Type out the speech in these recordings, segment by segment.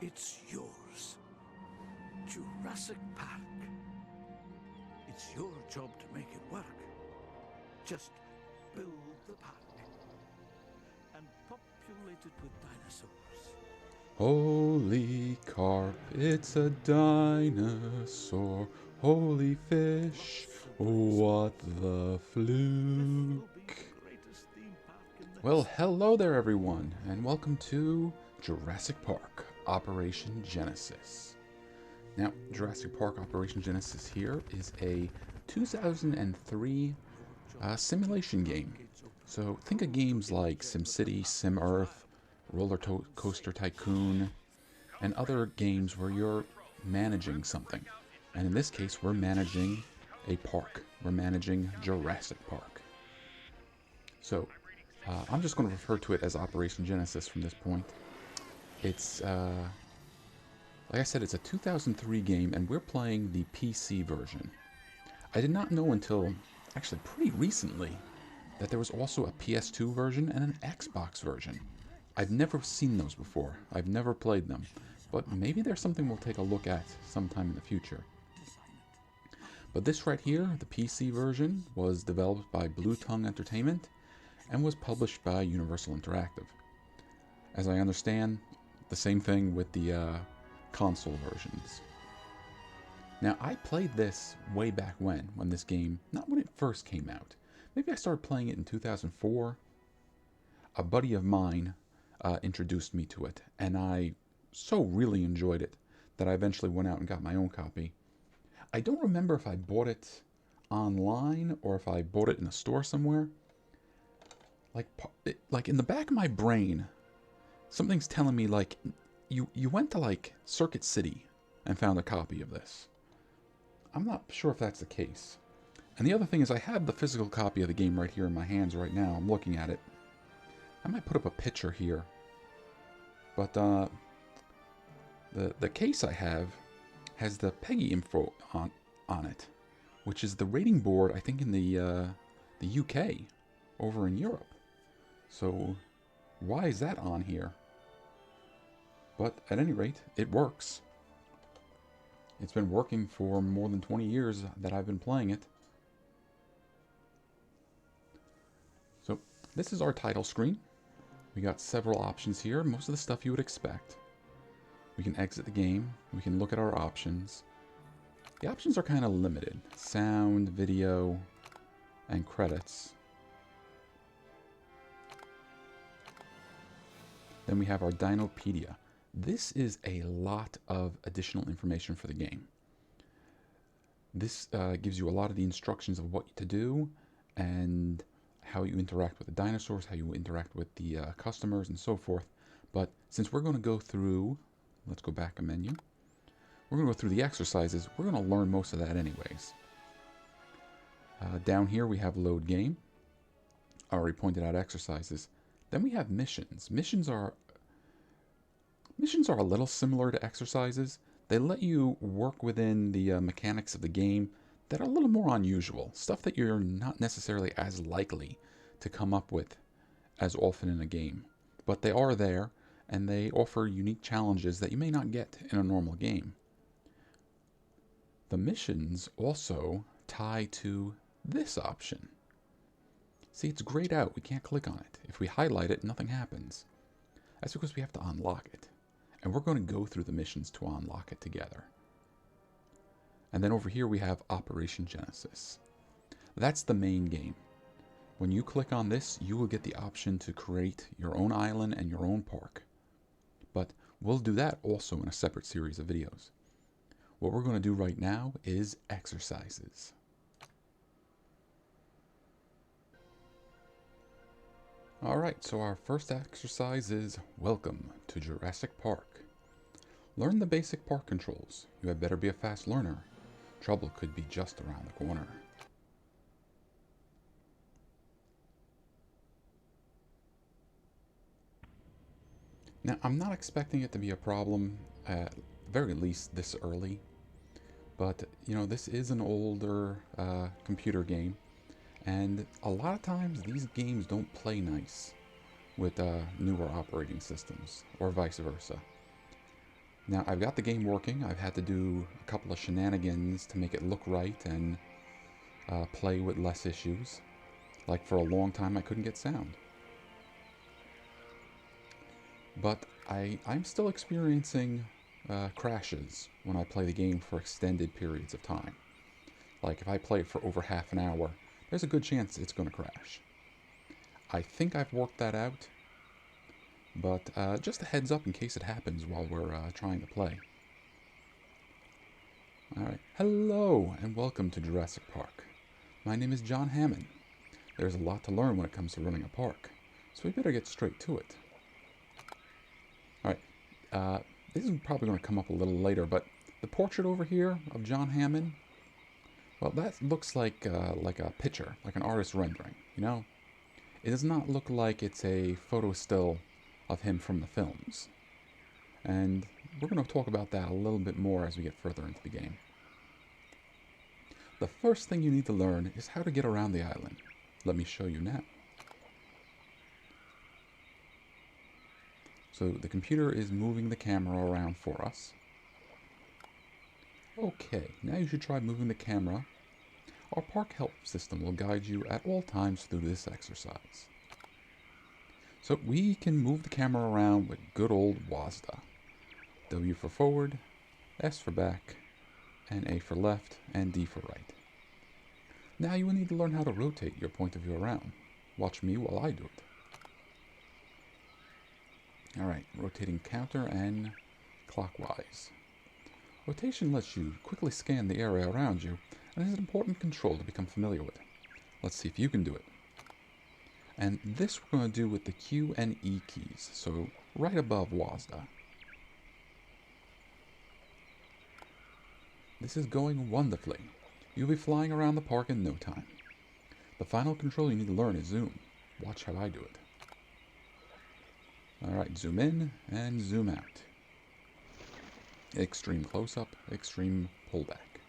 It's yours. Jurassic Park. It's your job to make it work. Just build the park and populate it with dinosaurs. Holy carp, it's a dinosaur. Holy fish, what the fluke. Well, hello there everyone, and welcome to Jurassic Park Operation Genesis. Now, Jurassic Park Operation Genesis here is a 2003 simulation game. So think of games like SimCity, SimEarth, Roller Coaster Tycoon, and other games where you're managing something. And in this case, we're managing a park. We're managing Jurassic Park. So I'm just going to refer to it as Operation Genesis from this point. It's, like I said, it's a 2003 game, and we're playing the PC version. I did not know until, actually pretty recently, that there was also a PS2 version and an Xbox version. I've never seen those before. I've never played them. But maybe there's something we'll take a look at sometime in the future. But this right here, the PC version, was developed by Blue Tongue Entertainment and was published by Universal Interactive. As I understand, the same thing with the console versions. Now, I played this way back when this game, not when it first came out. Maybe I started playing it in 2004. A buddy of mine introduced me to it, and I so really enjoyed it that I eventually went out and got my own copy. I don't remember if I bought it online or if I bought it in a store somewhere. Like in the back of my brain, something's telling me like you went to like Circuit City and found a copy of this. I'm not sure if that's the case. And the other thing is I have the physical copy of the game right here in my hands right now. I'm looking at it. I might put up a picture here. But the case I have has the PEGI info on it, which is the rating board, I think, in the UK, over in Europe. So why is that on here? But at any rate, it works. It's been working for more than 20 years that I've been playing it. So this is our title screen. We got several options here, most of the stuff you would expect. We can exit the game, we can look at our options. The options are kind of limited. Sound, video, and credits. Then we have our Dinopedia. This is a lot of additional information for the game. This gives you a lot of the instructions of what to do and how you interact with the dinosaurs, how you interact with the customers, and so forth. But since we're going to go through, let's go back a menu. We're going to go through the exercises. We're going to learn most of that anyways. Down here we have load game. I already pointed out exercises. Then we have missions. Missions are a little similar to exercises. They let you work within the mechanics of the game that are a little more unusual. Stuff that you're not necessarily as likely to come up with as often in a game. But they are there, and they offer unique challenges that you may not get in a normal game. The missions also tie to this option. See, it's grayed out. We can't click on it. If we highlight it, nothing happens. That's because we have to unlock it. And we're going to go through the missions to unlock it together. And then over here we have Operation Genesis. That's the main game. When you click on this, you will get the option to create your own island and your own park. But we'll do that also in a separate series of videos. What we're going to do right now is exercises. Alright, so our first exercise is Welcome to Jurassic Park. Learn the basic park controls. You had better be a fast learner. Trouble could be just around the corner. Now, I'm not expecting it to be a problem, at very least this early. But, you know, this is an older computer game. And a lot of times these games don't play nice with newer operating systems, or vice versa. Now, I've got the game working. I've had to do a couple of shenanigans to make it look right and play with less issues. Like, for a long time, I couldn't get sound. But I'm still experiencing crashes when I play the game for extended periods of time. Like, if I play it for over half an hour, there's a good chance it's going to crash. I think I've worked that out, but just a heads up in case it happens while we're trying to play. Alright, hello and welcome to Jurassic Park. My name is John Hammond. There's a lot to learn when it comes to running a park, so we better get straight to it. Alright, this is probably going to come up a little later, but the portrait over here of John Hammond, well, that looks like a picture, like an artist's rendering, you know? It does not look like it's a photo still of him from the films. And we're going to talk about that a little bit more as we get further into the game. The first thing you need to learn is how to get around the island. Let me show you now. So the computer is moving the camera around for us. Okay, now you should try moving the camera. Our park help system will guide you at all times through this exercise. So we can move the camera around with good old WASD. W for forward, S for back, and A for left, and D for right. Now you will need to learn how to rotate your point of view around. Watch me while I do it. Alright, rotating counter and clockwise. Rotation lets you quickly scan the area around you, and is an important control to become familiar with. Let's see if you can do it. And this we're going to do with the Q and E keys, so right above WASD. This is going wonderfully. You'll be flying around the park in no time. The final control you need to learn is zoom. Watch how I do it. Alright, zoom in and zoom out. Extreme close-up, extreme pullback.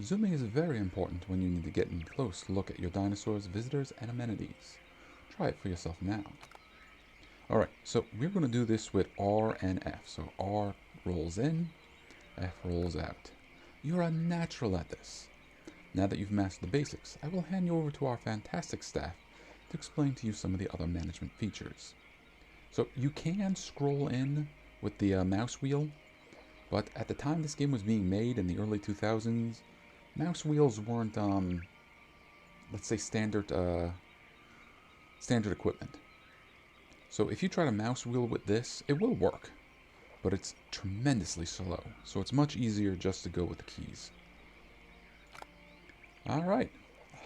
Zooming is very important when you need to get in close look at your dinosaurs, visitors, and amenities. Try it for yourself now. Alright, so we're going to do this with R and F. So R rolls in, F rolls out. You're a natural at this. Now that you've mastered the basics, I will hand you over to our fantastic staff to explain to you some of the other management features. So you can scroll in with the mouse wheel, but at the time this game was being made in the early 2000s, mouse wheels weren't, let's say, standard equipment. So if you try to mouse wheel with this, it will work, but it's tremendously slow, so it's much easier just to go with the keys. Alright,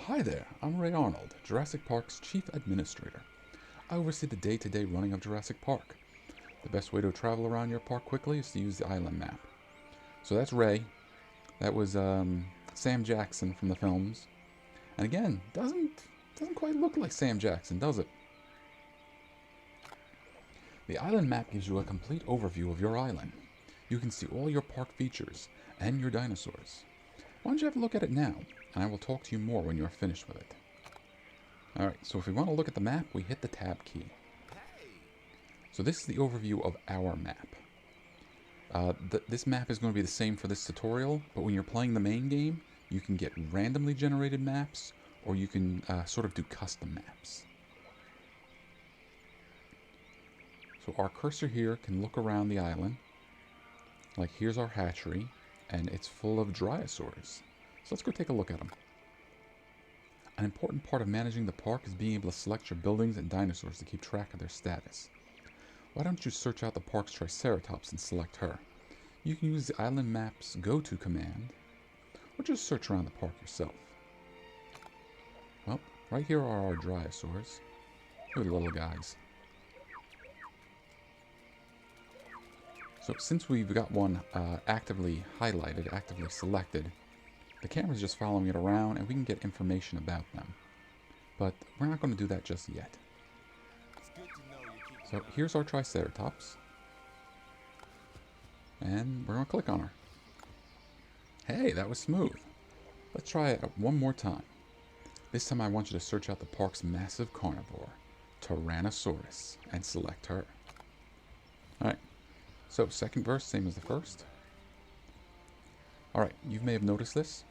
hi there, I'm Ray Arnold, Jurassic Park's Chief Administrator. I oversee the day-to-day running of Jurassic Park. The best way to travel around your park quickly is to use the island map. So that's Ray. That was Sam Jackson from the films. And again, doesn't quite look like Sam Jackson, does it? The island map gives you a complete overview of your island. You can see all your park features and your dinosaurs. Why don't you have a look at it now, and I will talk to you more when you're finished with it. Alright, so if we want to look at the map, we hit the tab key. So this is the overview of our map. This map is going to be the same for this tutorial, but when you're playing the main game, you can get randomly generated maps, or you can sort of do custom maps. So our cursor here can look around the island. Like here's our hatchery, and it's full of dinosaurs. So let's go take a look at them. An important part of managing the park is being able to select your buildings and dinosaurs to keep track of their status. Why don't you search out the park's Triceratops and select her? You can use the Island Map's Go-To command, or just search around the park yourself. Well, right here are our dinosaurs. They're little guys. So since we've got one actively highlighted, actively selected, the camera's just following it around and we can get information about them. But we're not going to do that just yet. So here's our Triceratops. And we're going to click on her. Hey, that was smooth. Let's try it one more time. This time I want you to search out the park's massive carnivore, Tyrannosaurus, and select her. Alright, So, second verse, same as the first. Alright, you may have noticed this.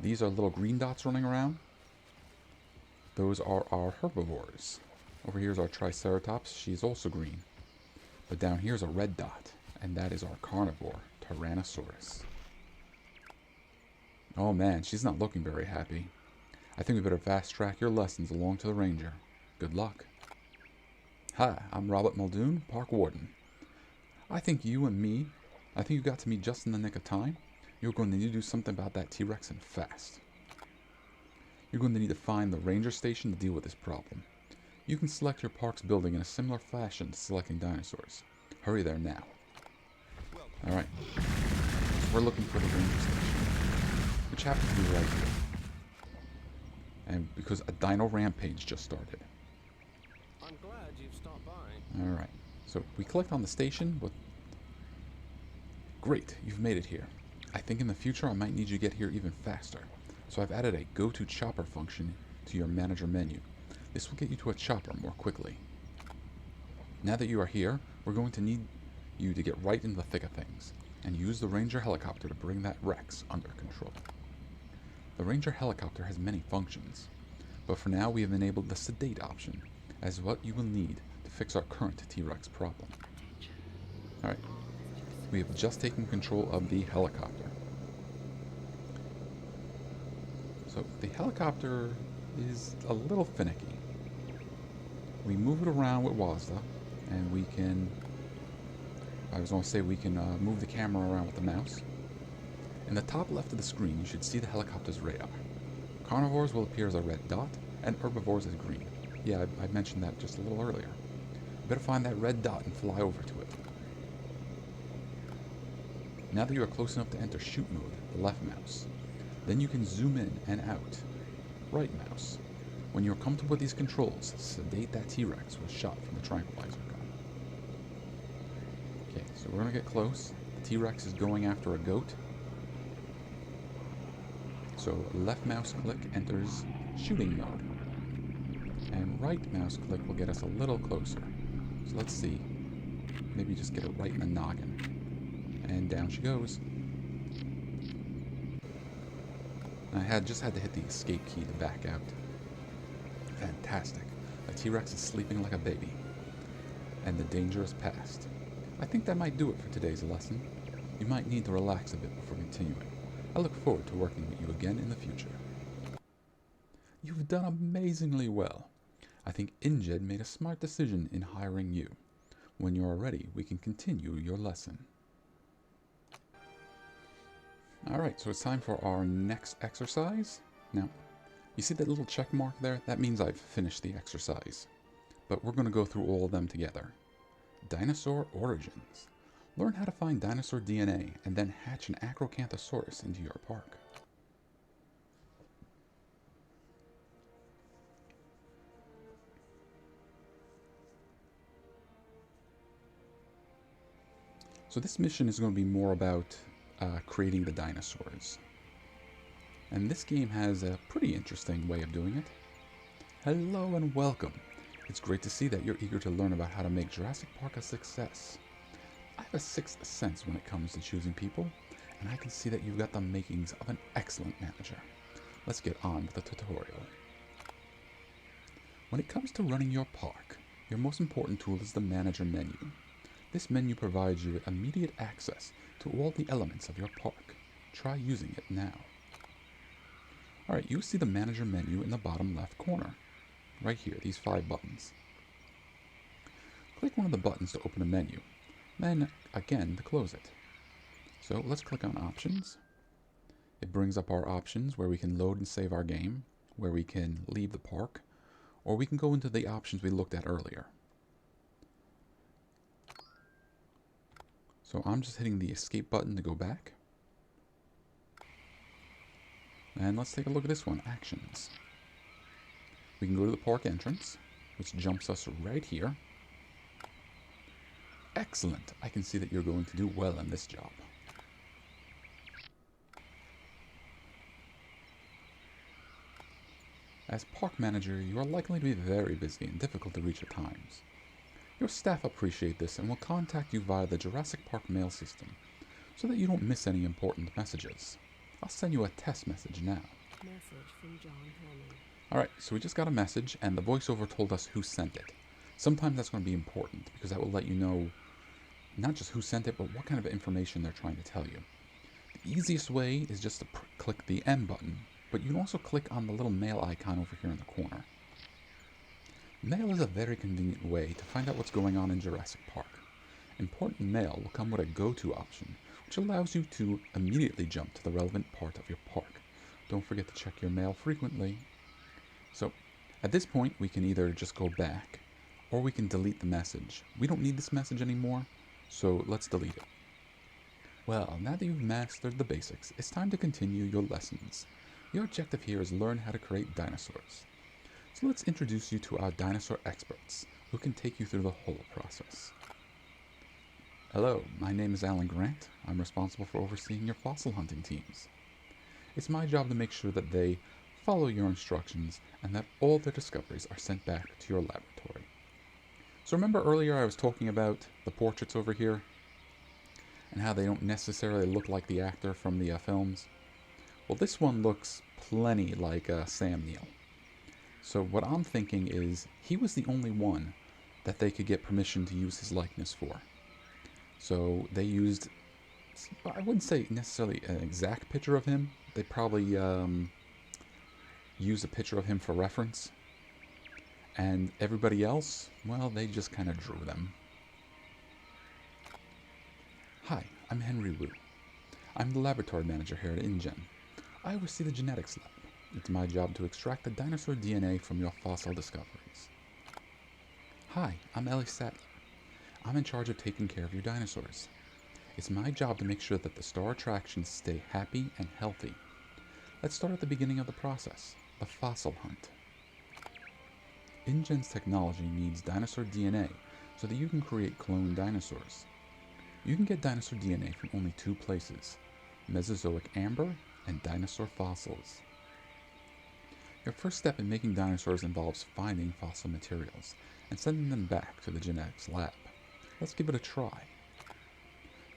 These are little green dots running around. Those are our herbivores. Over here is our Triceratops. She's also green. But down here is a red dot, and that is our carnivore, Tyrannosaurus. Oh man, she's not looking very happy. I think we better fast track your lessons along to the ranger. Good luck. Hi, I'm Robert Muldoon, Park Warden. I think you got to me just in the nick of time. You're going to need to do something about that T-Rex and fast. You're going to need to find the ranger station to deal with this problem. You can select your park's building in a similar fashion to selecting dinosaurs. Hurry there now. Alright. We're looking for the ranger station, which happens to be right here. And because a dino rampage just started. I'm glad you've stopped by. Alright. So we clicked on the station, but great, you've made it here. I think in the future I might need you to get here even faster. So I've added a go to chopper function to your manager menu. This will get you to a chopper more quickly. Now that you are here, we're going to need you to get right in the thick of things and use the Ranger helicopter to bring that Rex under control. The Ranger helicopter has many functions, but for now we have enabled the sedate option as what you will need to fix our current T-Rex problem. Alright, we have just taken control of the helicopter. So the helicopter is a little finicky. We move it around with WASDA, and we can, move the camera around with the mouse. In the top left of the screen, you should see the helicopter's radar. Carnivores will appear as a red dot, and herbivores as green. Yeah, I mentioned that just a little earlier. You better find that red dot and fly over to it. Now that you are close enough to enter shoot mode, the left mouse. Then you can zoom in and out. Right mouse. When you are comfortable with these controls, sedate that T-Rex with a shot from the tranquilizer gun. Okay, so we're going to get close. The T-Rex is going after a goat. So left mouse click enters shooting mode. And right mouse click will get us a little closer. So let's see. Maybe just get it right in the noggin. And down she goes. I just had to hit the escape key to back out. Fantastic. The T-Rex is sleeping like a baby. And the danger is past. I think that might do it for today's lesson. You might need to relax a bit before continuing. I look forward to working with you again in the future. You've done amazingly well. I think InGed made a smart decision in hiring you. When you are ready, we can continue your lesson. Alright, so it's time for our next exercise. Now, you see that little check mark there? That means I've finished the exercise. But we're going to go through all of them together. Dinosaur Origins. Learn how to find dinosaur DNA and then hatch an Acrocanthosaurus into your park. So this mission is going to be more about creating the dinosaurs. And this game has a pretty interesting way of doing it. Hello and welcome. It's great to see that you're eager to learn about how to make Jurassic Park a success. I have a sixth sense when it comes to choosing people, and I can see that you've got the makings of an excellent manager. Let's get on with the tutorial. When it comes to running your park, your most important tool is the manager menu. This menu provides you with immediate access to all the elements of your park. Try using it now. Alright, you see the manager menu in the bottom left corner. Right here, these 5 buttons. Click one of the buttons to open a menu, then again to close it. So let's click on Options. It brings up our options where we can load and save our game, where we can leave the park, or we can go into the options we looked at earlier. So I'm just hitting the escape button to go back. And let's take a look at this one, Actions. We can go to the park entrance, which jumps us right here. Excellent! I can see that you're going to do well in this job. As park manager, you are likely to be very busy and difficult to reach at times. Your staff appreciate this and will contact you via the Jurassic Park mail system, so that you don't miss any important messages. I'll send you a test message now. Message from John Hammond. Alright, so we just got a message, and the voiceover told us who sent it. Sometimes that's going to be important, because that will let you know not just who sent it, but what kind of information they're trying to tell you. The easiest way is just to click the M button, but you can also click on the little mail icon over here in the corner. Mail is a very convenient way to find out what's going on in Jurassic Park. Important mail will come with a go-to option, which allows you to immediately jump to the relevant part of your park. Don't forget to check your mail frequently. So, at this point, we can either just go back, or we can delete the message. We don't need this message anymore, so let's delete it. Well, now that you've mastered the basics, it's time to continue your lessons. Your objective here is learn how to create dinosaurs. So let's introduce you to our dinosaur experts, who can take you through the whole process. Hello, my name is Alan Grant. I'm responsible for overseeing your fossil hunting teams. It's my job to make sure that they follow your instructions and that all their discoveries are sent back to your laboratory. So remember earlier I was talking about the portraits over here and how they don't necessarily look like the actor from the films? Well, this one looks plenty like Sam Neill. So what I'm thinking is he was the only one that they could get permission to use his likeness for. So they used, I wouldn't say necessarily an exact picture of him. They probably used a picture of him for reference. And everybody else, well, they just kind of drew them. Hi, I'm Henry Wu. I'm the laboratory manager here at InGen. I oversee the genetics lab. It's my job to extract the dinosaur DNA from your fossil discoveries. Hi, I'm Ellie Sattler. I'm in charge of taking care of your dinosaurs. It's my job to make sure that the star attractions stay happy and healthy. Let's start at the beginning of the process, the fossil hunt. InGen's technology needs dinosaur DNA so that you can create cloned dinosaurs. You can get dinosaur DNA from only two places, Mesozoic amber and dinosaur fossils. Your first step in making dinosaurs involves finding fossil materials and sending them back to the genetics lab. Let's give it a try.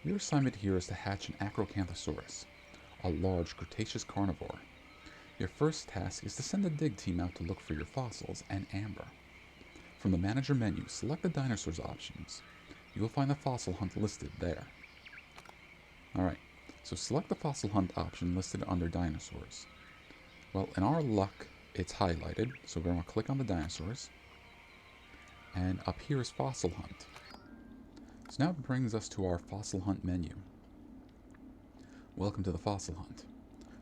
Your assignment here is to hatch an Acrocanthosaurus, a large Cretaceous carnivore. Your first task is to send a dig team out to look for your fossils and amber. From the manager menu, select the dinosaurs options. You will find the fossil hunt listed there. Alright, so select the fossil hunt option listed under dinosaurs. Well, in our luck, it's highlighted, so we're going to click on the dinosaurs. And up here is fossil hunt. So now it brings us to our fossil hunt menu. Welcome to the fossil hunt.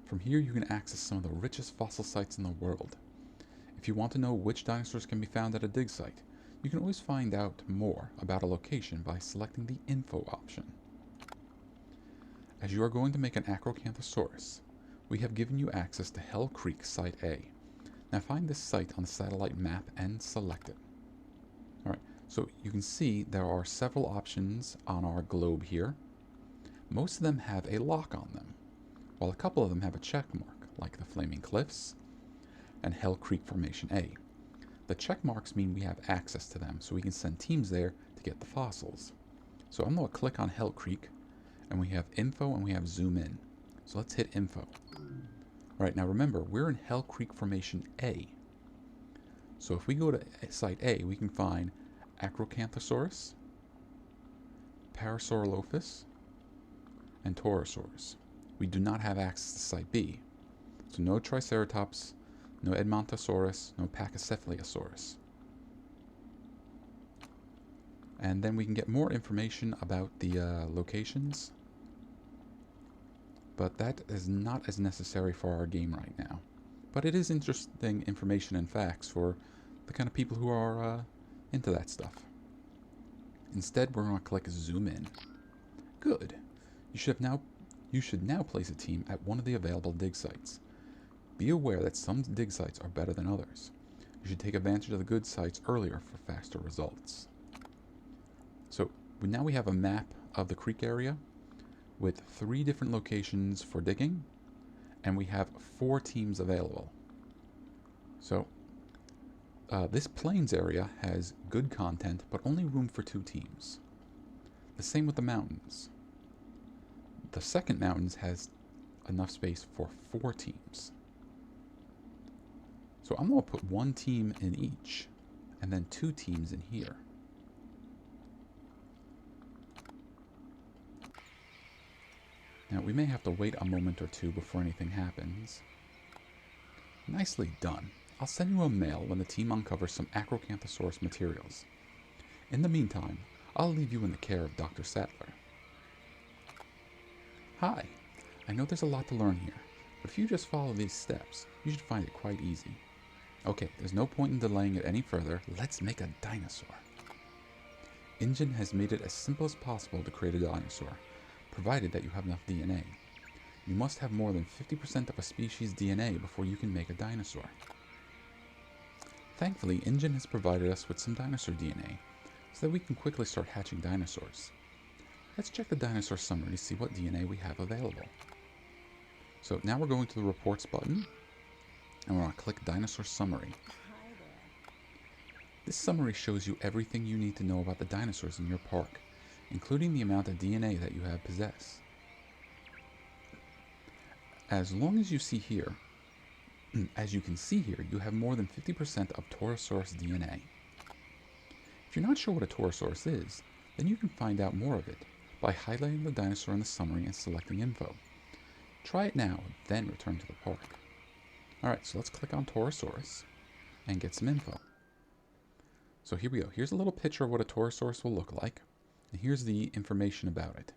From here you can access some of the richest fossil sites in the world. If you want to know which dinosaurs can be found at a dig site, you can always find out more about a location by selecting the info option. As you are going to make an Acrocanthosaurus, we have given you access to Hell Creek Site A. Now find this site on the satellite map and select it. Alright, so you can see there are several options on our globe here. Most of them have a lock on them, while a couple of them have a check mark, like the Flaming Cliffs and Hell Creek Formation A. The check marks mean we have access to them, so we can send teams there to get the fossils. So I'm going to click on Hell Creek, and we have info and we have zoom in. So let's hit info. Alright, now remember, we're in Hell Creek Formation A. So if we go to Site A, we can find Acrocanthosaurus, Parasaurolophus, and Torosaurus. We do not have access to Site B. So no Triceratops, no Edmontosaurus, no Pachycephalosaurus. And then we can get more information about the locations. But that is not as necessary for our game right now. But it is interesting information and facts for the kind of people who are into that stuff. Instead, we're going to click Zoom In. Good. You should now place a team at one of the available dig sites. Be aware that some dig sites are better than others. You should take advantage of the good sites earlier for faster results. So now we have a map of the creek area with 3 different locations for digging, and we have 4 teams available. So This plains area has good content, but only room for 2 teams. The same with the mountains. The second mountains has enough space for 4 teams. So I'm going to put 1 team in each, and then 2 teams in here. Now we may have to wait a moment or 2 before anything happens. Nicely done. I'll send you a mail when the team uncovers some Acrocanthosaurus materials. In the meantime, I'll leave you in the care of Dr. Sattler. Hi. I know there's a lot to learn here, but if you just follow these steps, you should find it quite easy. Okay, there's no point in delaying it any further. Let's make a dinosaur. InGen has made it as simple as possible to create a dinosaur, provided that you have enough DNA. You must have more than 50% of a species' DNA before you can make a dinosaur. Thankfully, InGen has provided us with some dinosaur DNA, so that we can quickly start hatching dinosaurs. Let's check the dinosaur summary to see what DNA we have available. So now we're going to the Reports button, and we're going to click Dinosaur Summary. This summary shows you everything you need to know about the dinosaurs in your park, including the amount of DNA that you have possessed. As long as you see here, as you can see here, you have more than 50% of Torosaurus DNA. If you're not sure what a Torosaurus is, then you can find out more of it by highlighting the dinosaur in the summary and selecting info. Try it now, then return to the park. Alright, so let's click on Torosaurus and get some info. So here we go. Here's a little picture of what a Torosaurus will look like, and here's the information about it.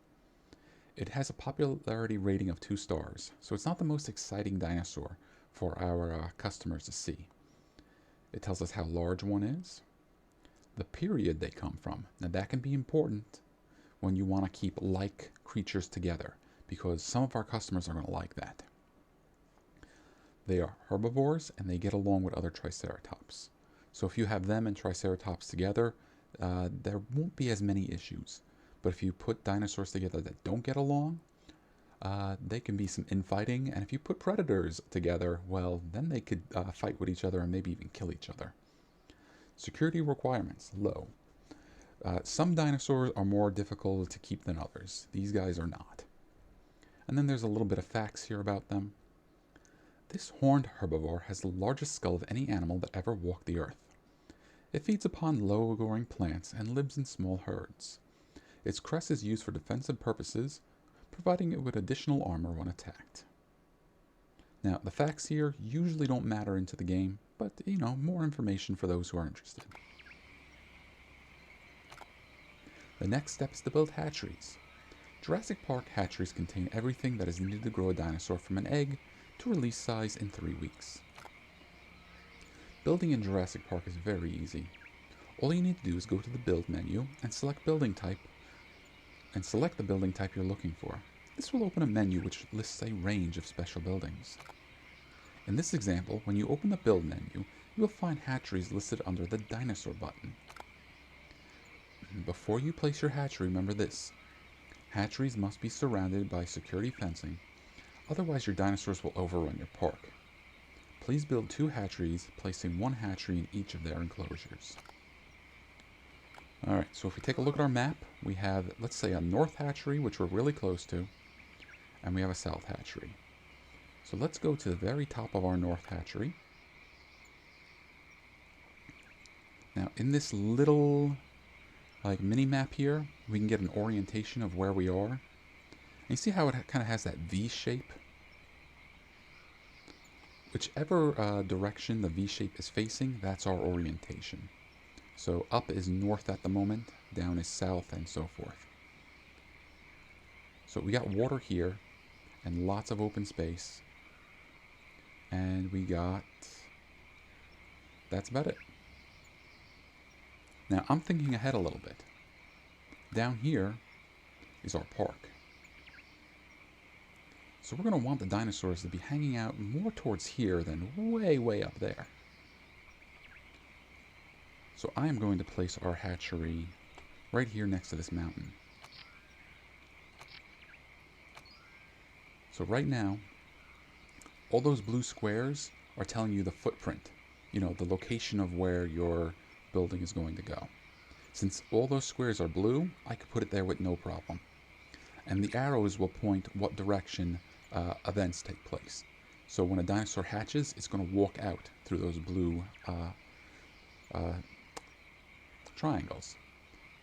It has a popularity rating of 2 stars, so it's not the most exciting dinosaur for our customers to see. It tells us how large one is, the period they come from. Now that can be important when you want to keep like creatures together, because some of our customers are going to like that. They are herbivores, and they get along with other Triceratops. So if you have them and Triceratops together, there won't be as many issues. But if you put dinosaurs together that don't get along, they can be some infighting. And if you put predators together, well, then they could fight with each other and maybe even kill each other. Security requirements, low. Some dinosaurs are more difficult to keep than others. These guys are not. And then there's a little bit of facts here about them. This horned herbivore has the largest skull of any animal that ever walked the earth. It feeds upon low-growing plants and lives in small herds. Its crest is used for defensive purposes, providing it with additional armor when attacked. Now, the facts here usually don't matter into the game, but, you know, more information for those who are interested. The next step is to build hatcheries. Jurassic Park hatcheries contain everything that is needed to grow a dinosaur from an egg to release size in 3 weeks. Building in Jurassic Park is very easy. All you need to do is go to the Build menu and select Building Type, and select the building type you're looking for. This will open a menu which lists a range of special buildings. In this example, when you open the Build menu, you will find hatcheries listed under the Dinosaur button. Before you place your hatchery, remember this. Hatcheries must be surrounded by security fencing, otherwise your dinosaurs will overrun your park. Please build 2 hatcheries, placing 1 hatchery in each of their enclosures. Alright, so if we take a look at our map, we have, let's say, a north hatchery, which we're really close to, and we have a south hatchery. So let's go to the very top of our north hatchery. Now, in this little mini map here, we can get an orientation of where we are. And you see how it kind of has that V shape? Whichever direction the V shape is facing, that's our orientation. So up is north at the moment, down is south, and so forth. So we got water here, and lots of open space. And we got... that's about it. Now, I'm thinking ahead a little bit. Down here is our park. So we're going to want the dinosaurs to be hanging out more towards here than way, way up there. So I am going to place our hatchery right here next to this mountain. So right now, all those blue squares are telling you the footprint. the location of where your building is going to go. Since all those squares are blue, I could put it there with no problem. And the arrows will point what direction events take place. So when a dinosaur hatches, it's going to walk out through those blue triangles.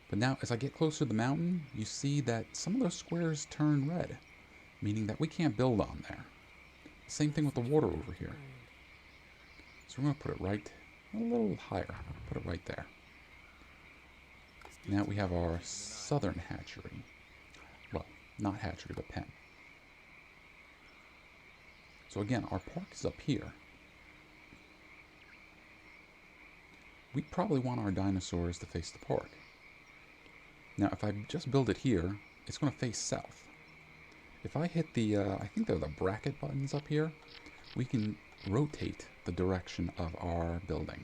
But now, as I get closer to the mountain, you see that some of those squares turn red, meaning that we can't build on there. Same thing with the water over here. So we're going to put it right a little higher. Put it right there. Now we have our southern hatchery. Well, not hatchery, but pen. So again, our park is up here. We probably want our dinosaurs to face the park. Now, if I just build it here, it's going to face south. If I hit the, I think they're the bracket buttons up here, we can rotate the direction of our building.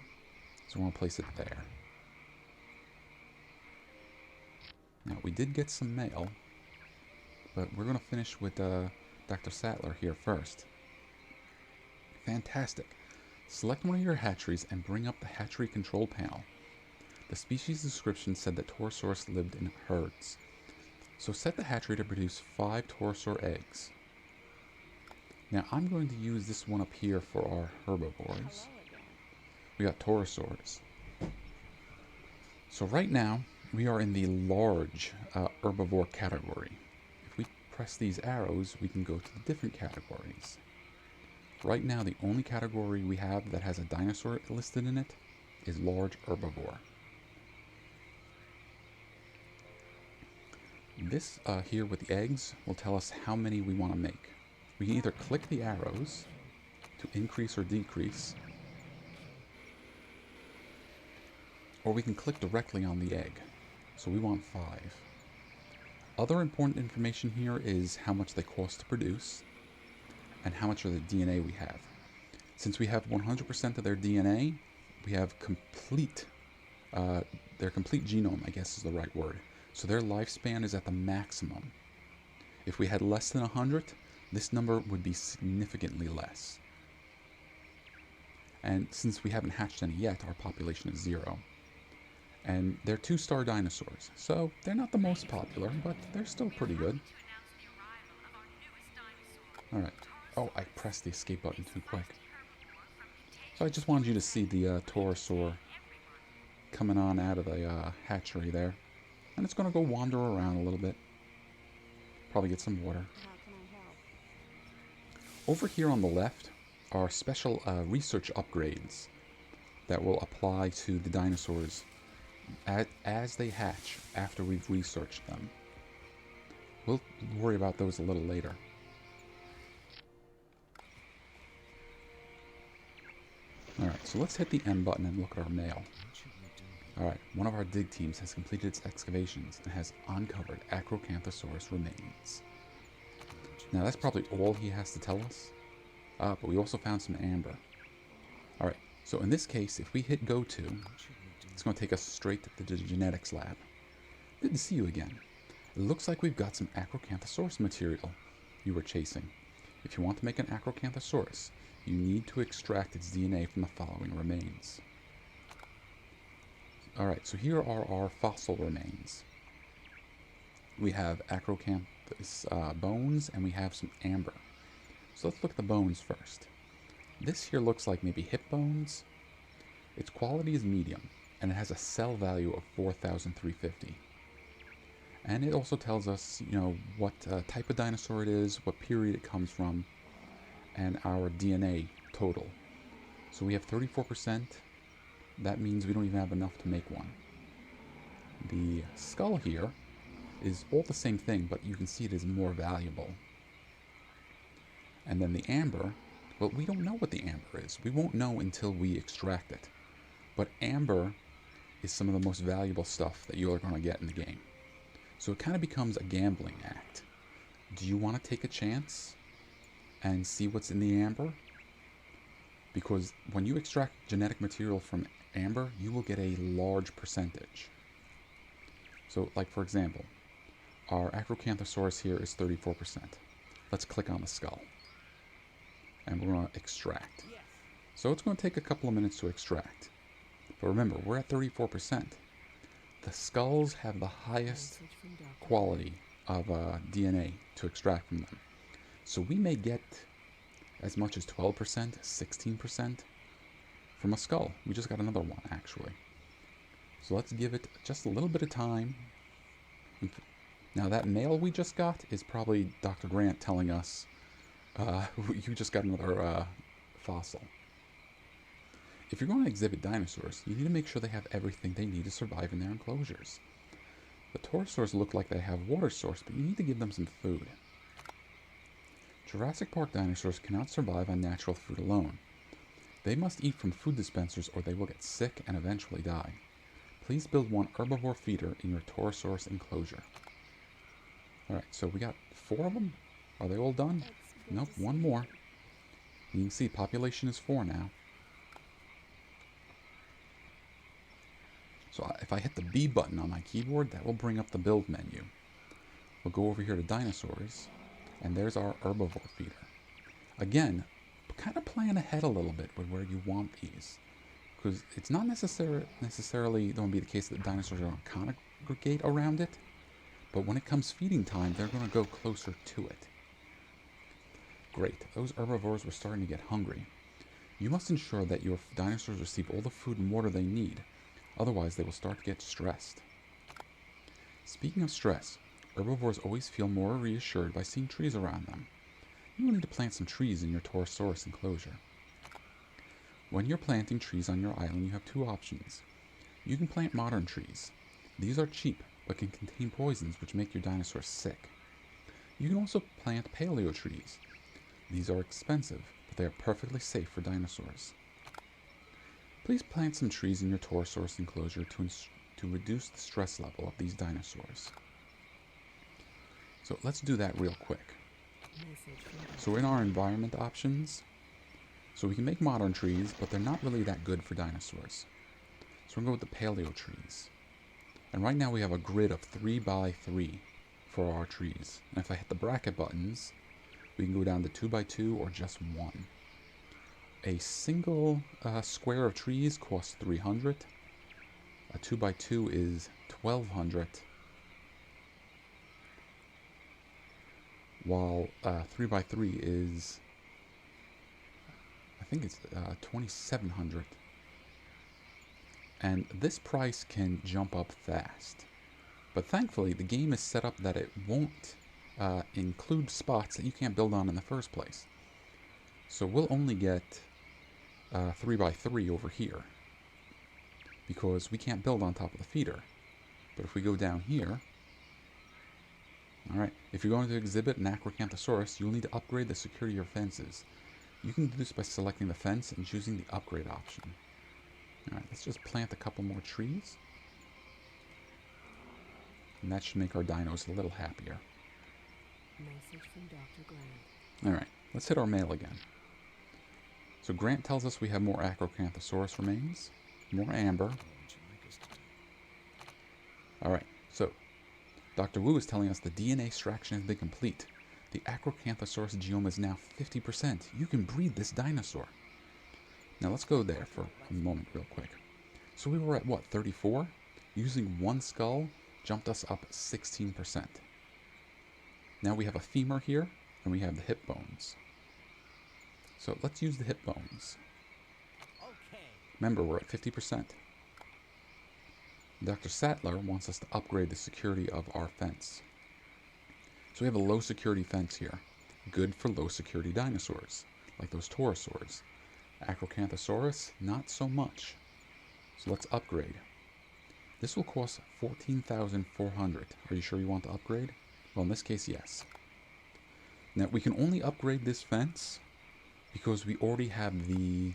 So we're going to place it there. Now, we did get some mail, but we're going to finish with Dr. Sattler here first. Fantastic. Select one of your hatcheries and bring up the hatchery control panel. The species description said that Torosaurus lived in herds. So set the hatchery to produce 5 Torosaur eggs. Now I'm going to use this one up here for our herbivores. We got Torosaurs. So right now we are in the large herbivore category. If we press these arrows, we can go to the different categories. Right now the only category we have that has a dinosaur listed in it is large herbivore. This here with the eggs will tell us how many we want to make. We can either click the arrows to increase or decrease, or we can click directly on the egg. So we want 5. Other important information here is how much they cost to produce and how much of the DNA we have. Since we have 100% of their DNA, we have their complete genome, I guess is the right word. So their lifespan is at the maximum. If we had less than 100, this number would be significantly less. And since we haven't hatched any yet, our population is 0. And they're 2-star dinosaurs, so they're not the most popular, but they're still pretty good. Alright. Oh, I pressed the escape button too quick. So I just wanted you to see the Torosaur coming on out of the hatchery there. And it's going to go wander around a little bit. Probably get some water. How can I help? Over here on the left are special research upgrades that will apply to the dinosaurs as they hatch after we've researched them. We'll worry about those a little later. Alright, so let's hit the M button and look at our mail. Alright, one of our dig teams has completed its excavations and has uncovered Acrocanthosaurus remains. Now that's probably all he has to tell us. But we also found some amber. Alright, so in this case, if we hit go to, it's going to take us straight to the genetics lab. Good to see you again. It looks like we've got some Acrocanthosaurus material you were chasing. If you want to make an Acrocanthosaurus, you need to extract its DNA from the following remains. Alright, so here are our fossil remains. We have Acrocanthus bones, and we have some amber. So let's look at the bones first. This here looks like maybe hip bones. Its quality is medium, and it has a cell value of 4,350. And it also tells us, what type of dinosaur it is, what period it comes from, and our DNA total. So we have 34%. That means we don't even have enough to make one. The skull here is all the same thing, but you can see it is more valuable. And then the amber, well, we don't know what the amber is. We won't know until we extract it. But amber is some of the most valuable stuff that you are going to get in the game. So it kind of becomes a gambling act. Do you want to take a chance and see what's in the amber? Because when you extract genetic material from amber, you will get a large percentage. So, like for example, our Acrocanthosaurus here is 34%. Let's click on the skull. And we're going to extract. So it's going to take a couple of minutes to extract. But remember, we're at 34%. The skulls have the highest Message from Dr. quality of DNA to extract from them. So we may get as much as 12%, 16% from a skull. We just got another one, actually. So let's give it just a little bit of time. Now that male we just got is probably Dr. Grant telling us, you just got another fossil. If you're going to exhibit dinosaurs, you need to make sure they have everything they need to survive in their enclosures. The pterosaurs look like they have water source, but you need to give them some food. Jurassic Park dinosaurs cannot survive on natural food alone. They must eat from food dispensers or they will get sick and eventually die. Please build one herbivore feeder in your pterosaurus enclosure. Alright, so we got 4 of them. Are they all done? Nope, one more. You can see population is 4 now. So if I hit the B button on my keyboard, that will bring up the build menu. We'll go over here to dinosaurs, and there's our herbivore feeder. Again, kind of plan ahead a little bit with where you want these, because it's not necessarily going to be the case that dinosaurs are going to congregate around it, but when it comes feeding time, they're going to go closer to it. Great, those herbivores were starting to get hungry. You must ensure that your dinosaurs receive all the food and water they need. Otherwise, they will start to get stressed. Speaking of stress, herbivores always feel more reassured by seeing trees around them. You will need to plant some trees in your Torosaurus enclosure. When you're planting trees on your island, you have 2 options. You can plant modern trees. These are cheap, but can contain poisons which make your dinosaurs sick. You can also plant paleo trees. These are expensive, but they are perfectly safe for dinosaurs. Please plant some trees in your Torosaurus enclosure to reduce the stress level of these dinosaurs. So let's do that real quick. So in our environment options, so we can make modern trees, but they're not really that good for dinosaurs. So we're going to go with the paleo trees. And right now we have a grid of 3 by 3 for our trees. And if I hit the bracket buttons, we can go down to 2 by 2 or just 1. A single square of trees costs 300. A 2 by 2 is 1200. While 3 by 3 is, I think it's 2700. And this price can jump up fast. But thankfully, the game is set up that it won't include spots that you can't build on in the first place. So we'll only get 3 by 3 over here, because we can't build on top of the feeder. But if we go down here, alright, if you're going to exhibit an Acrocanthosaurus, you'll need to upgrade the security of your fences. You can do this by selecting the fence and choosing the upgrade option. Alright, let's just plant a couple more trees. And that should make our dinos a little happier. Message from Dr. Grant. Alright, let's hit our mail again. So Grant tells us we have more Acrocanthosaurus remains, more amber. Alright, so Dr. Wu is telling us the DNA extraction has been complete. The Acrocanthosaurus genome is now 50%. You can breed this dinosaur. Now let's go there for a moment real quick. So we were at what, 34? Using one skull jumped us up 16%. Now we have a femur here, and we have the hip bones. So let's use the hip bones. Remember, we're at 50%. Dr. Sattler wants us to upgrade the security of our fence. So we have a low security fence here. Good for low security dinosaurs, like those pterosaurs. Acrocanthosaurus, not so much. So let's upgrade. This will cost 14,400. Are you sure you want to upgrade? Well, in this case, yes. Now, we can only upgrade this fence because we already have the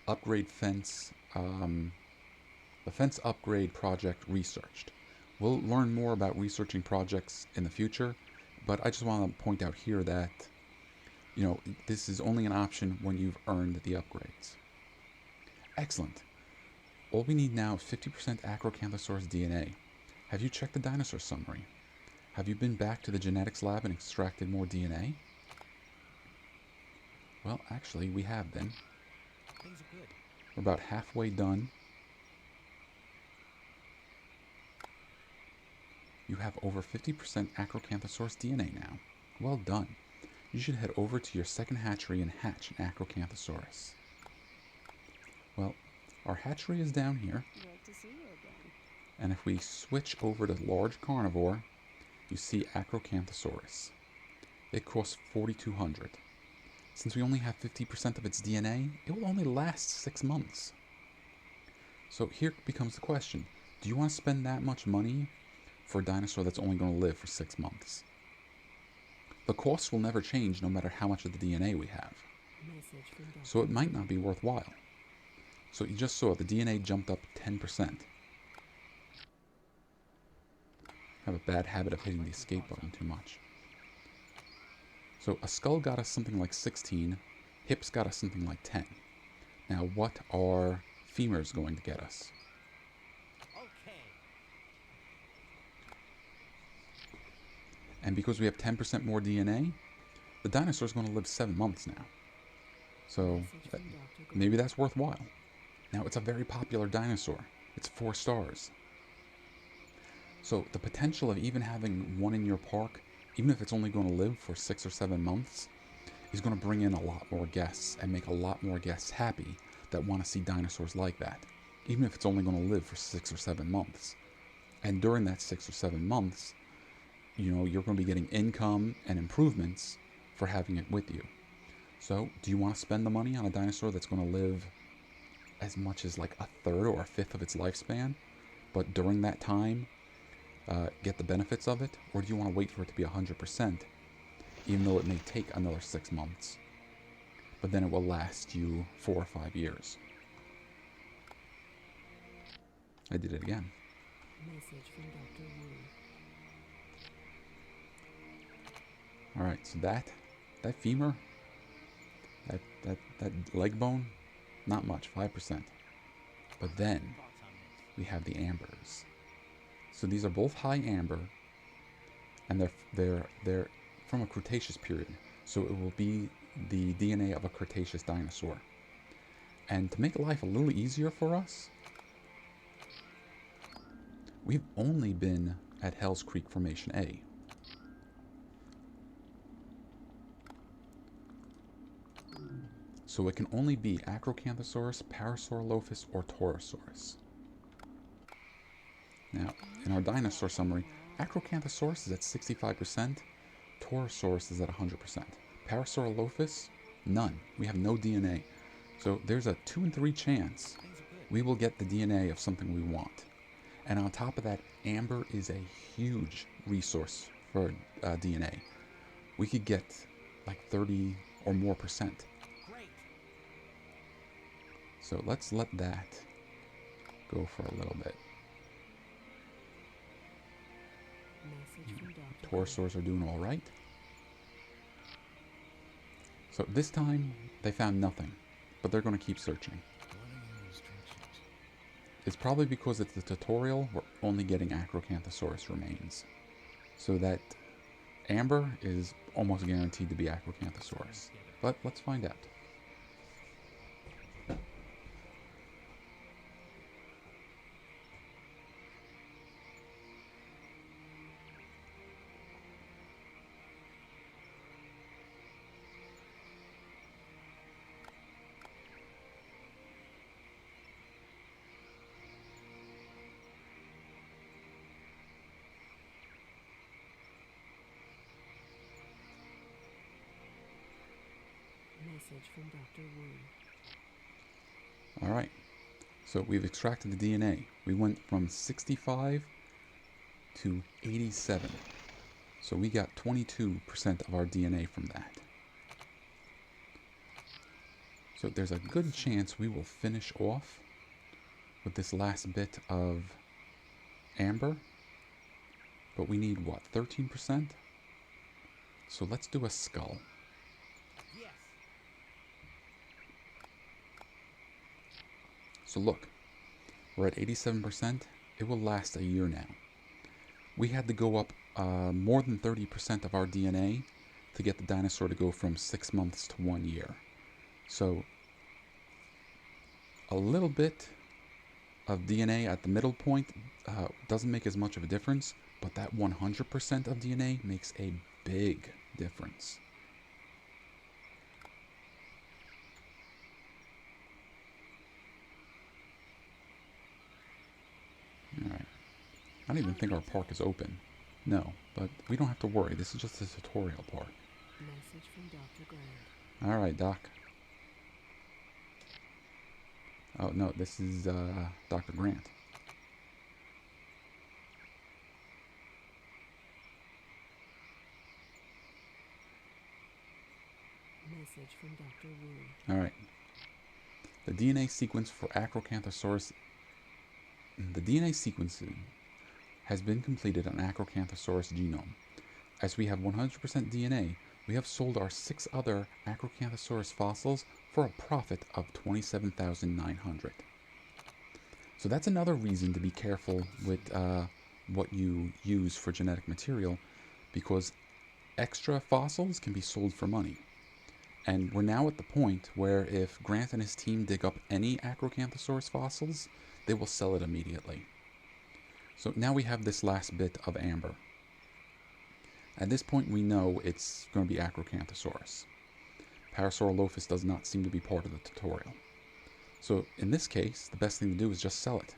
upgrade fence, the fence upgrade project researched. We'll learn more about researching projects in the future, but I just want to point out here that, you know, this is only an option when you've earned the upgrades. Excellent. All we need now is 50% Acrocanthosaurus DNA. Have you checked the dinosaur summary? Have you been back to the genetics lab and extracted more DNA? Well, actually, we have been. Things are good. We're about halfway done. You have over 50% Acrocanthosaurus DNA now. Well done. You should head over to your second hatchery and hatch an Acrocanthosaurus. Well, our hatchery is down here. Great to see you again. And if we switch over to large carnivore, you see Acrocanthosaurus. It costs $4,200. Since we only have 50% of its DNA, it will only last 6 months. So here becomes the question. Do you want to spend that much money for a dinosaur that's only going to live for 6 months? The costs will never change no matter how much of the DNA we have. Message from Dr. So it might not be worthwhile. So you just saw the DNA jumped up 10%. I have a bad habit of hitting the escape button too much. So a skull got us something like 16, hips got us something like 10. Now what are femurs going to get us? Okay. And because we have 10% more DNA, the dinosaur's going to live 7 months now. So maybe that's worthwhile. Now it's a very popular dinosaur. It's 4 stars. So the potential of even having one in your park, even if it's only going to live for 6 or 7 months, is going to bring in a lot more guests and make a lot more guests happy that want to see dinosaurs like that, even if it's only going to live for 6 or 7 months. And during that 6 or 7 months, you know, you're going to be getting income and improvements for having it with you. So do you want to spend the money on a dinosaur that's going to live as much as like a third or a fifth of its lifespan, but during that time get the benefits of it? Or do you want to wait for it to be 100%, even though it may take another 6 months, but then it will last you 4 or 5 years? I did it again. Message from Dr. Wu. Alright, so that femur, that leg bone, not much, 5%. But then we have the ambers. So these are both high amber, and they're from a Cretaceous period. So it will be the DNA of a Cretaceous dinosaur. And to make life a little easier for us, we've only been at Hell's Creek Formation A. So it can only be Acrocanthosaurus, Parasaurolophus, or Torosaurus. Now, in our dinosaur summary, Acrocanthosaurus is at 65%, Torosaurus is at 100%. Parasaurolophus, none. We have no DNA. So there's a 2 in 3 chance we will get the DNA of something we want. And on top of that, amber is a huge resource for DNA. We could get like 30 or more percent. So let's let that go for a little bit. Message from Dr. Torosaurs are doing all right. So this time they found nothing, but they're going to keep searching. It's probably because it's the tutorial we're only getting Acrocanthosaurus remains. So that amber is almost guaranteed to be Acrocanthosaurus. But let's find out. Message from Dr. Wu. Alright, so we've extracted the DNA. We went from 65 to 87. So we got 22% of our DNA from that. So there's a good chance we will finish off with this last bit of amber. But we need what, 13%? So let's do a skull. So look, we're at 87%. It will last a year now. We had to go up more than 30% of our DNA to get the dinosaur to go from 6 months to 1 year. So a little bit of DNA at the middle point doesn't make as much of a difference, but that 100% of DNA makes a big difference. Alright. I don't even think our park is open. No, but we don't have to worry. This is just a tutorial part. Message from Dr. Grant. Alright, Doc. Oh, no, this is Dr. Grant. Message from Dr. Wu. Alright. The DNA sequence for Acrocanthosaurus. The DNA sequencing has been completed on Acrocanthosaurus genome. As we have 100% DNA, we have sold our 6 other Acrocanthosaurus fossils for a profit of $27,900. So that's another reason to be careful with what you use for genetic material, because extra fossils can be sold for money. And we're now at the point where if Grant and his team dig up any Acrocanthosaurus fossils, they will sell it immediately. So now we have this last bit of amber. At this point we know it's going to be Acrocanthosaurus. Parasaurolophus does not seem to be part of the tutorial. So in this case, the best thing to do is just sell it,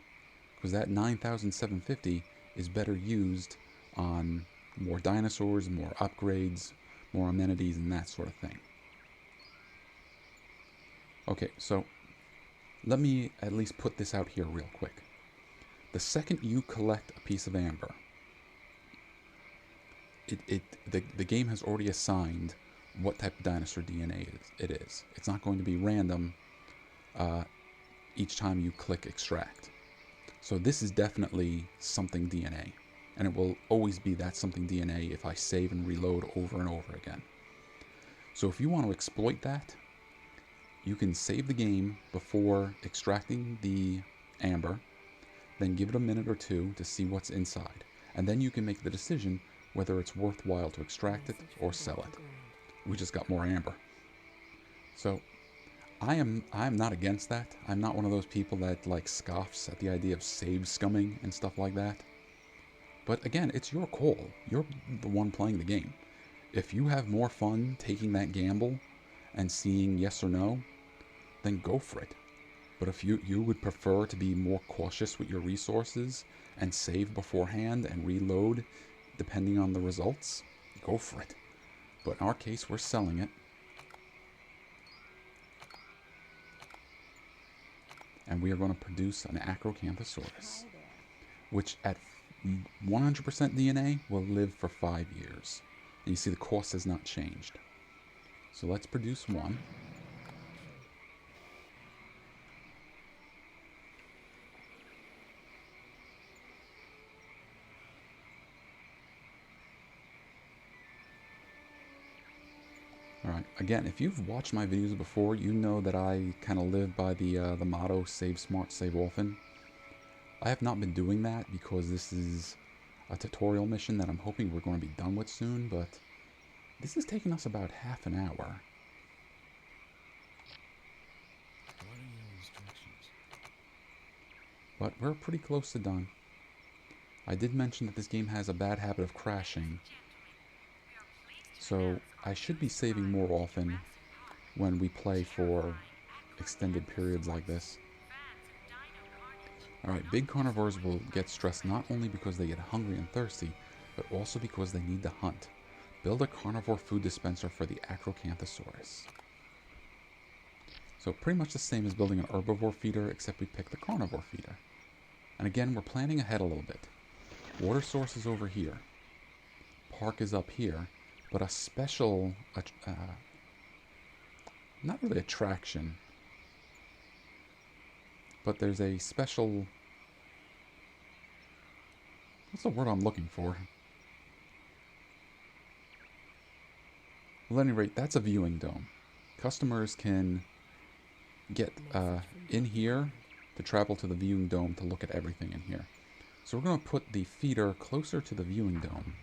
because that $9,750 is better used on more dinosaurs, more upgrades, more amenities, and that sort of thing. Okay, so let me at least put this out here real quick. The second you collect a piece of amber, the game has already assigned what type of dinosaur DNA it is. It's not going to be random each time you click extract. So this is definitely something DNA, and it will always be that something DNA if I save and reload over and over again. So if you want to exploit that, you can save the game before extracting the amber, then give it a minute or two to see what's inside, and then you can make the decision whether it's worthwhile to extract it or sell it. We just got more amber. So I'm not against that. I'm not one of those people that like scoffs at the idea of save scumming and stuff like that. But again, it's your call. You're the one playing the game. If you have more fun taking that gamble and seeing yes or no, then go for it. But if you would prefer to be more cautious with your resources and save beforehand and reload depending on the results, go for it. But in our case, we're selling it. And we are going to produce an Acrocanthosaurus, which at 100% DNA will live for 5 years. And you see the cost has not changed. So let's produce one. Alright, again, if you've watched my videos before, you know that I kind of live by the motto, save smart, save often. I have not been doing that because this is a tutorial mission that I'm hoping we're going to be done with soon, but this has taken us about half an hour. What are your instructions? But we're pretty close to done. I did mention that this game has a bad habit of crashing, so I should be saving more often when we play for extended periods like this. Alright, big carnivores will get stressed not only because they get hungry and thirsty, but also because they need to hunt. Build a carnivore food dispenser for the Acrocanthosaurus. So pretty much the same as building an herbivore feeder, except we pick the carnivore feeder. And again, we're planning ahead a little bit. Water source is over here. Park is up here. But a special, not really attraction, but there's a special, what's the word I'm looking for? Well, at any rate, that's a viewing dome. Customers can get in here to travel to the viewing dome to look at everything in here. So we're going to put the feeder closer to the viewing dome.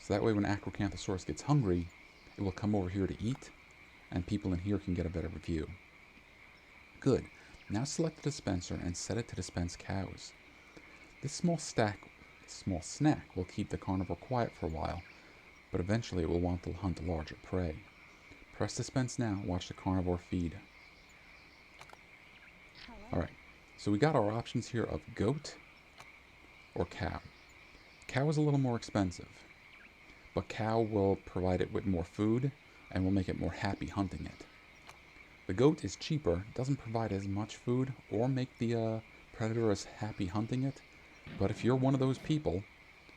So that way when Acrocanthosaurus gets hungry, it will come over here to eat, and people in here can get a better view. Good. Now select the dispenser and set it to dispense cows. This small snack will keep the carnivore quiet for a while, but eventually it will want to hunt larger prey. Press dispense now, watch the carnivore feed. Alright, so we got our options here of goat or cow. Cow is a little more expensive, but cow will provide it with more food and will make it more happy hunting it. The goat is cheaper, doesn't provide as much food or make the predator as happy hunting it, but if you're one of those people,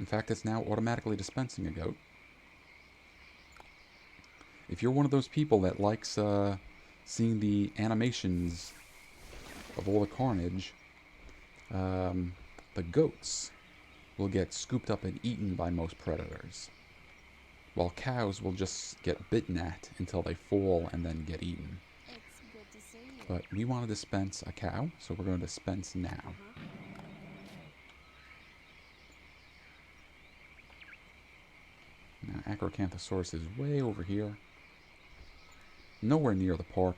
in fact it's now automatically dispensing a goat. If you're one of those people that likes seeing the animations of all the carnage, the goats will get scooped up and eaten by most predators, while cows will just get bitten at until they fall and then get eaten. It's good to see you. But we want to dispense a cow, so we're going to dispense now. Now, Acrocanthosaurus is way over here. Nowhere near the park.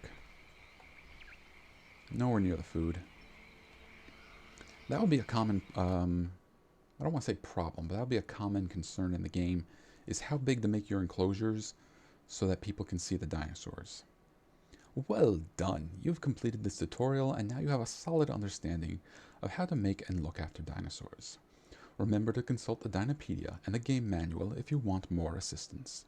Nowhere near the food. That would be a common, I don't want to say problem, but that would be a common concern in the game, is how big to make your enclosures so that people can see the dinosaurs. Well done! You've completed this tutorial and now you have a solid understanding of how to make and look after dinosaurs. Remember to consult the Dinopedia and the game manual if you want more assistance.